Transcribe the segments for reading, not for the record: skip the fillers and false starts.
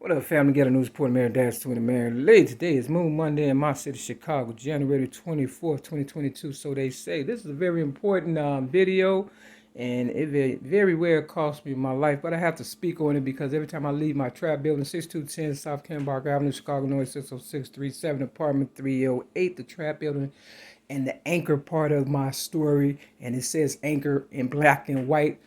What up, family? Get a news report, Mary Dash to the Mary Lady. Today is Moon Monday in my city, Chicago, January 24th, 2022. So they say this is a very important video, and it very well cost me my life. But I have to speak on it because every time I leave my trap building, 6210 South Kembark Avenue, Chicago, North 60637, apartment 308, the trap building, and the anchor part of my story, and it says anchor in black and white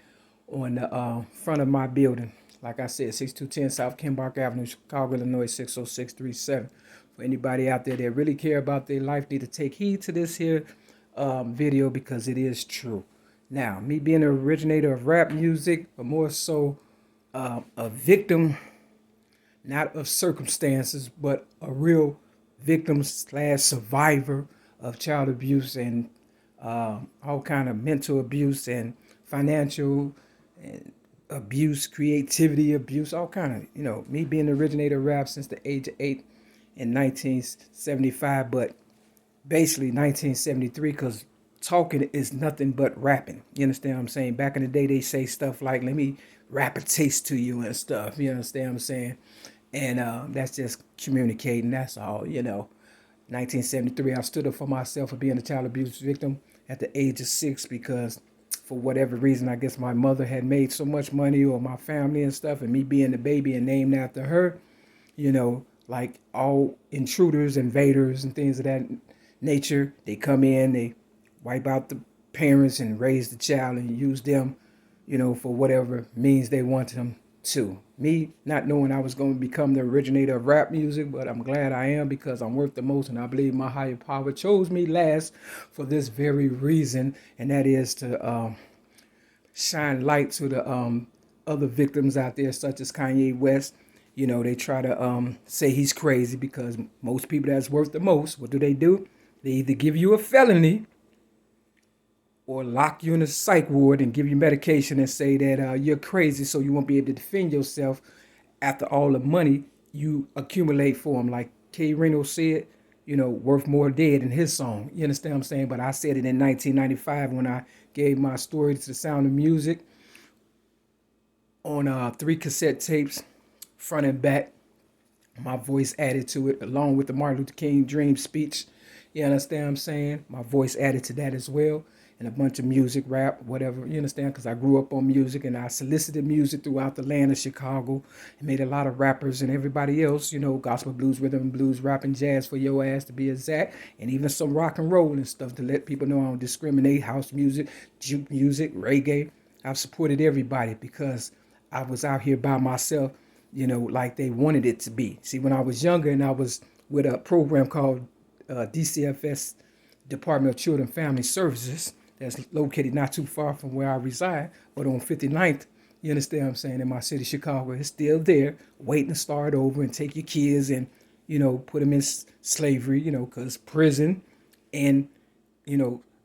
on the front of my building. Like I said, 6210 South Kembark Avenue, Chicago, Illinois, 60637. For anybody out there that really care about their life, need to take heed to this here video because it is true. Now, me being an originator of rap music, but more so a victim, not of circumstances, but a real victim slash survivor of child abuse and all kind of mental abuse and financial and abuse, creativity abuse, all kind of, me being the originator of rap since the age of 8 in 1975, but basically 1973, because talking is nothing but rapping. You understand what I'm saying? Back in the day, they say stuff like, let me rap a taste to you and stuff. You understand what I'm saying? And that's just communicating. That's all, 1973, I stood up for myself for being a child abuse victim at the age of 6 because for whatever reason, I guess my mother had made so much money, or my family and stuff, and me being the baby and named after her, like all intruders, invaders, and things of that nature, they come in, they wipe out the parents and raise the child and use them, for whatever means they want them to. Me not knowing I was going to become the originator of rap music, but I'm glad I am because I'm worth the most, and I believe my higher power chose me last for this very reason, and that is to shine light to the other victims out there, such as Kanye West. They try to say he's crazy because most people that's worth the most, what do? They either give you a felony or lock you in a psych ward and give you medication and say that you're crazy, so you won't be able to defend yourself after all the money you accumulate for them. Like K. Reno said, worth more dead in his song. You understand what I'm saying? But I said it in 1995 when I gave my story to the Sound of Music on 3 cassette tapes, front and back. My voice added to it, along with the Martin Luther King Dream speech. You understand what I'm saying? My voice added to that as well. And a bunch of music, rap, whatever, you understand? Because I grew up on music and I solicited music throughout the land of Chicago and made a lot of rappers and everybody else, gospel, blues, rhythm and blues, rap and jazz for your ass to be exact, and even some rock and roll and stuff to let people know I don't discriminate, house music, juke music, reggae. I've supported everybody because I was out here by myself, like they wanted it to be. See, when I was younger and I was with a program called DCFS, Department of Children and Family Services, that's located not too far from where I reside, but on 59th, you understand what I'm saying, in my city, Chicago. It's still there, waiting to start over and take your kids and, put them in slavery, because prison and,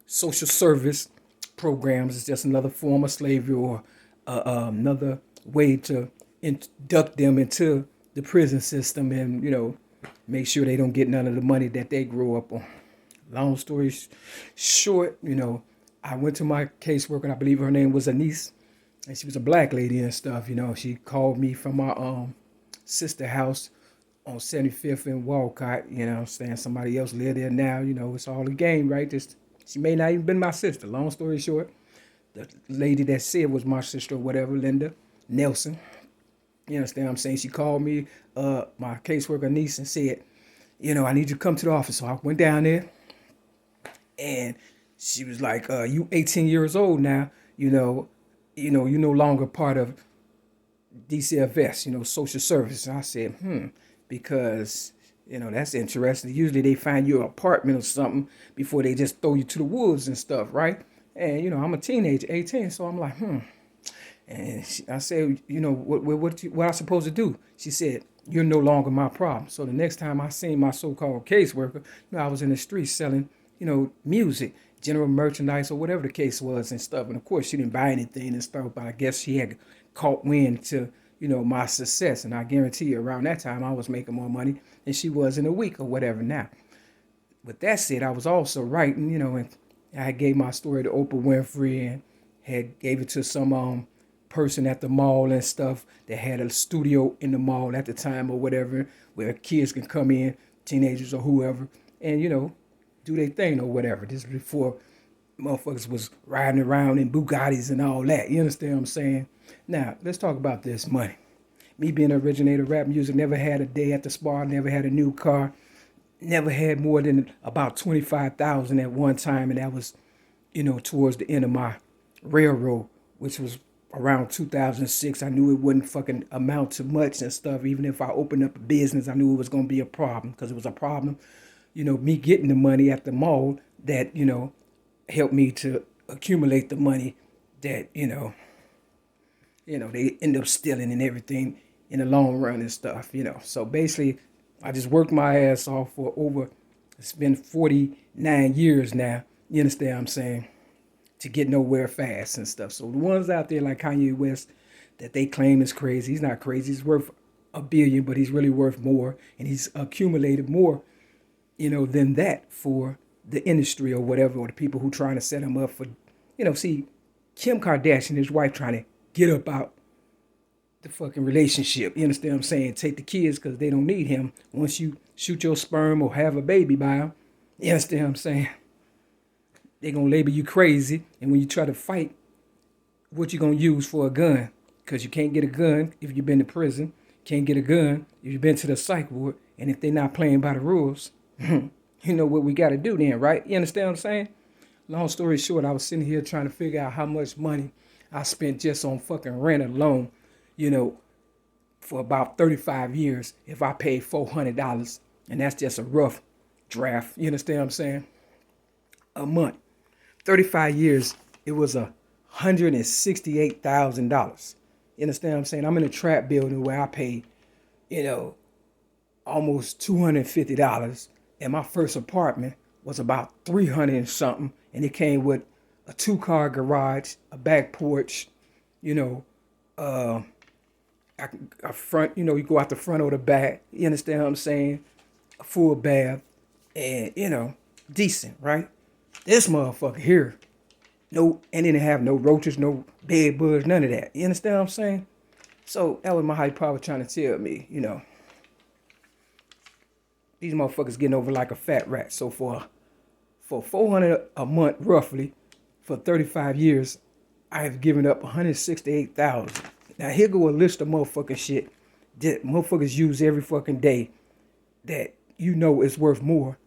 social service programs is just another form of slavery or another way to induct them into the prison system and, make sure they don't get none of the money that they grew up on. Long story short, I went to my caseworker, and I believe her name was Anise, and she was a black lady and stuff. She called me from my sister house on 75th and Walcott. I'm saying? Somebody else lived there now. It's all a game, right? She may not even been my sister. Long story short, the lady that said was my sister or whatever, Linda Nelson. You understand what I'm saying? She called me, my caseworker Anise, and said, I need you to come to the office. So I went down there, and she was like, you 18 years old now, you're no longer part of DCFS, social service. And I said, because, that's interesting. Usually they find you an apartment or something before they just throw you to the wolves and stuff, right? And, I'm a teenager, 18, so I'm like, And I said, what I supposed to do? She said, you're no longer my problem. So the next time I seen my so-called caseworker, I was in the streets selling, music, general merchandise, or whatever the case was and stuff. And of course, she didn't buy anything and stuff, but I guess she had caught wind to, my success. And I guarantee you around that time, I was making more money than she was in a week or whatever now. With that said, I was also writing, and I gave my story to Oprah Winfrey and had gave it to some person at the mall and stuff that had a studio in the mall at the time or whatever, where kids can come in, teenagers or whoever, and do their thing or whatever. This was before motherfuckers was riding around in Bugattis and all that. You understand what I'm saying? Now, let's talk about this money. Me being an originator of rap music, never had a day at the spa, never had a new car, never had more than about 25,000 at one time, and that was, towards the end of my railroad, which was around 2006. I knew it wouldn't fucking amount to much and stuff. Even if I opened up a business, I knew it was going to be a problem, because it was a problem, me getting the money at the mall that, helped me to accumulate the money that, they end up stealing and everything in the long run and stuff, So basically, I just worked my ass off for it's been 49 years now, you understand what I'm saying, to get nowhere fast and stuff. So the ones out there like Kanye West that they claim is crazy, he's not crazy. He's worth $1 billion, but he's really worth more, and he's accumulated more, than that for the industry or whatever, or the people who trying to set him up for, see, Kim Kardashian, his wife, trying to get up out the fucking relationship. You understand what I'm saying? Take the kids because they don't need him. Once you shoot your sperm or have a baby by him, you understand what I'm saying? They're going to label you crazy. And when you try to fight, what you going to use for a gun? Because you can't get a gun if you've been to prison. Can't get a gun if you've been to the psych ward. And if they're not playing by the rules, you know what we got to do then, right? You understand what I'm saying? Long story short, I was sitting here trying to figure out how much money I spent just on fucking rent alone, for about 35 years if I paid $400. And that's just a rough draft. You understand what I'm saying? A month. 35 years, it was $168,000. You understand what I'm saying? I'm in a trap building where I paid, almost $250. And my first apartment was about 300 and something. And it came with a 2-car garage, a back porch, a front, you go out the front or the back. You understand what I'm saying? A full bath and, decent, right? This motherfucker here, and didn't have no roaches, no bed bugs, none of that. You understand what I'm saying? So that was my high power trying to tell me, these motherfuckers getting over like a fat rat. So for $400 a month, roughly, for 35 years, I have given up $168,000. Now here go a list of motherfucking shit that motherfuckers use every fucking day that is worth more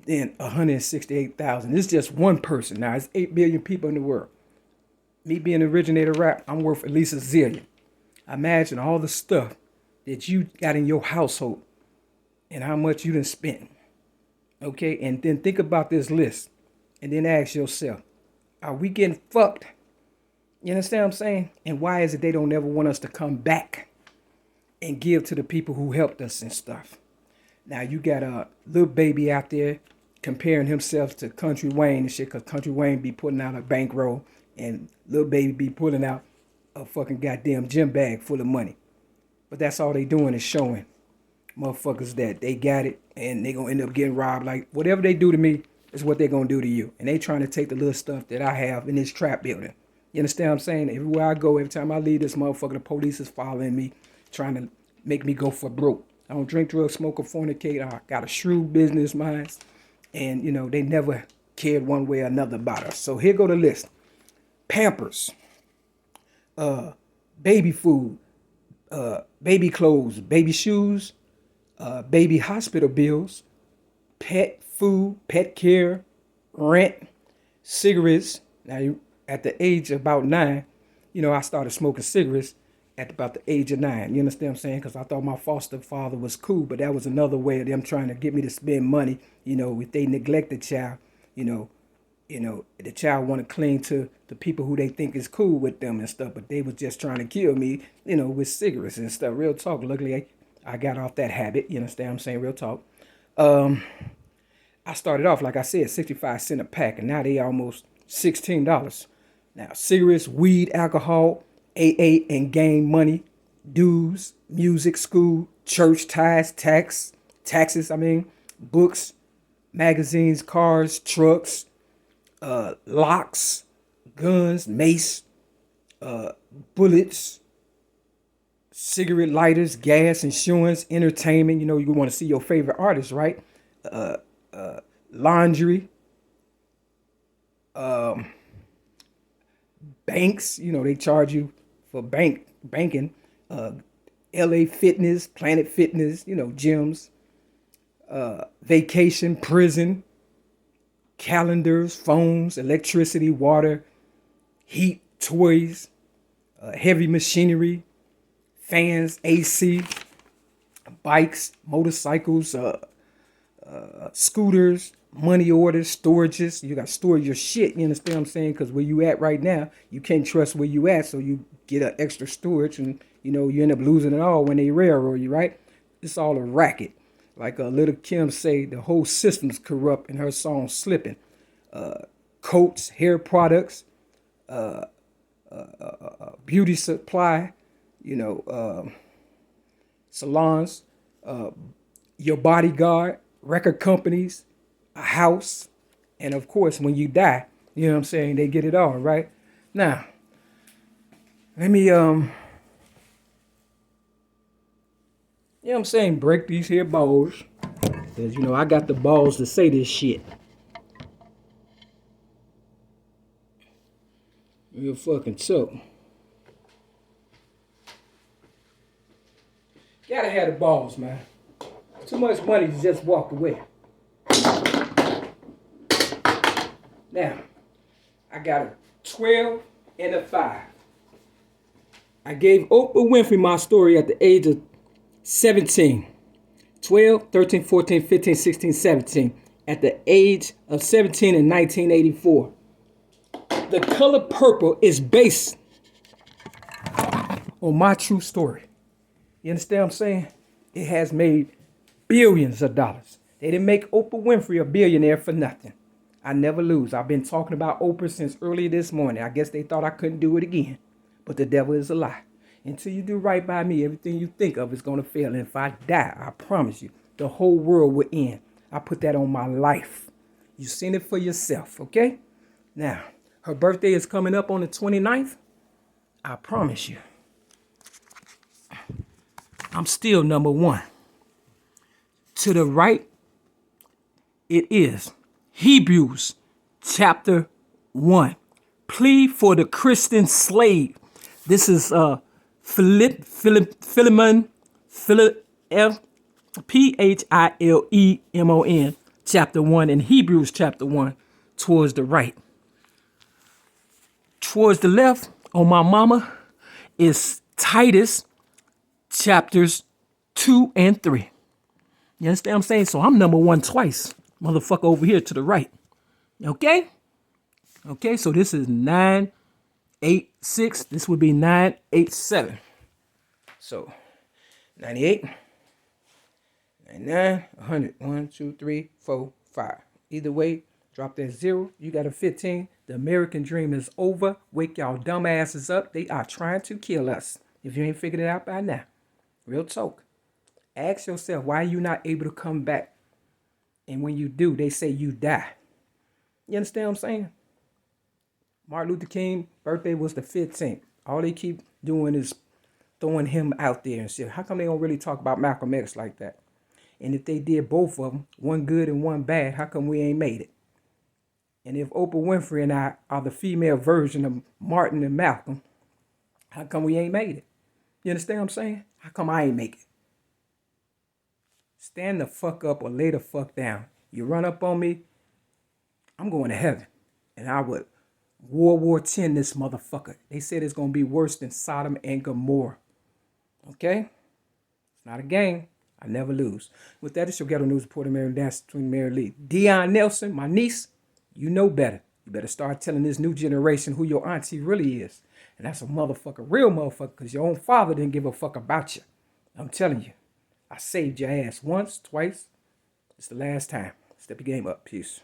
than $168,000. This is just one person. Now it's 8 billion people in the world. Me being an originator rap, I'm worth at least $1 zillion. Imagine all the stuff that you got in your household and how much you done spent. Okay, and then think about this list and then ask yourself, are we getting fucked? You understand what I'm saying? And why is it they don't ever want us to come back and give to the people who helped us and stuff? Now you got a little baby out there comparing himself to Kountry Wayne and shit, because Kountry Wayne be putting out a bankroll and little baby be pulling out a fucking goddamn gym bag full of money. But that's all they doing is showing motherfuckers that they got it and they gonna end up getting robbed. Like whatever they do to me is what they gonna do to you. And they trying to take the little stuff that I have in this trap building. You understand what I'm saying? Everywhere I go, every time I leave this motherfucker, the police is following me, trying to make me go for broke. I don't drink, drugs, smoke, or fornicate. I got a shrewd business mind. And, they never cared one way or another about us. So here go the list. Pampers, baby food, baby clothes, baby shoes, baby hospital bills, pet food, pet care, rent, cigarettes. Now, at the age of about 9, I started smoking cigarettes at about the age of 9. You understand what I'm saying? Because I thought my foster father was cool, but that was another way of them trying to get me to spend money. If they neglect the child, the child want to cling to the people who they think is cool with them and stuff, but they was just trying to kill me, with cigarettes and stuff. Real talk. Luckily, I got off that habit. You understand what I'm saying? Real talk. I started off, like I said, 65 cents a pack, and now they almost $16. Now, cigarettes, weed, alcohol, AA and gang money, dues, music, school, church, ties, taxes, books, magazines, cars, trucks, locks, guns, mace, bullets, cigarette lighters, gas, insurance, entertainment. You know, you want to see your favorite artist, right? Laundry, banks. You know, they charge you for banking. LA Fitness, Planet Fitness. You know, gyms, vacation, prison, calendars, phones, electricity, water, heat, toys, heavy machinery, fans, AC, bikes, motorcycles, scooters, money orders, storages. You got to store your shit. You understand what I'm saying? Because where you at right now, you can't trust where you at. So you get an extra storage and, you know, you end up losing it all when they railroad you, right? It's all a racket. Like Little Kim say, the whole system's corrupt in her song Slipping. Coats, hair products, beauty supply, you know, salons, your bodyguard, record companies, a house, and of course, when you die, you know what I'm saying, they get it all, right? Now, let me, you know what I'm saying, break these here balls, because, you know, I got the balls to say this shit. Real fucking so. Gotta have the balls, man. Too much money to just walk away. Now, I got a 12 and a 5. I gave Oprah Winfrey my story at the age of 17. 12, 13, 14, 15, 16, 17. At the age of 17 in 1984. The color purple is based on my true story. You understand what I'm saying? It has made billions of dollars. They didn't make Oprah Winfrey a billionaire for nothing. I never lose. I've been talking about Oprah since early this morning. I guess they thought I couldn't do it again. But the devil is a lie. Until you do right by me, everything you think of is going to fail. And if I die, I promise you, the whole world will end. I put that on my life. You've seen it for yourself, okay? Now, her birthday is coming up on the 29th. I promise you, I'm still number one. To the right, it is Hebrews chapter 1. Plea for the Christian slave. This is Philemon, Philemon, chapter 1, and Hebrews chapter 1, towards the right. Towards the left, on my mama, is Titus chapters 2 and 3. You understand what I'm saying? So I'm number one twice. Motherfucker over here to the right. Okay? Okay, so this is 986. This would be 987. So 98, 99, 100. 1, 2, 3, 4, 5. Either way, drop that 0. You got a 15. The American dream is over. Wake y'all dumb asses up. They are trying to kill us. If you ain't figured it out by now. Real talk. Ask yourself, why are you not able to come back? And when you do, they say you die. You understand what I'm saying? Martin Luther King's birthday was the 15th. All they keep doing is throwing him out there and shit. How come they don't really talk about Malcolm X like that? And if they did both of them, one good and one bad, how come we ain't made it? And if Oprah Winfrey and I are the female version of Martin and Malcolm, how come we ain't made it? You understand what I'm saying? How come I ain't make it? Stand the fuck up or lay the fuck down. You run up on me, I'm going to heaven. And I would World War X this motherfucker. They said it's going to be worse than Sodom and Gomorrah. Okay? It's not a game. I never lose. With that, it's your ghetto news reporter, Mary Dance between Mary Lee. Dion Nelson, my niece, you know better. You better start telling this new generation who your auntie really is. And that's a motherfucker, real motherfucker, because your own father didn't give a fuck about you. I'm telling you. I saved your ass once, twice. It's the last time. Step your game up. Peace.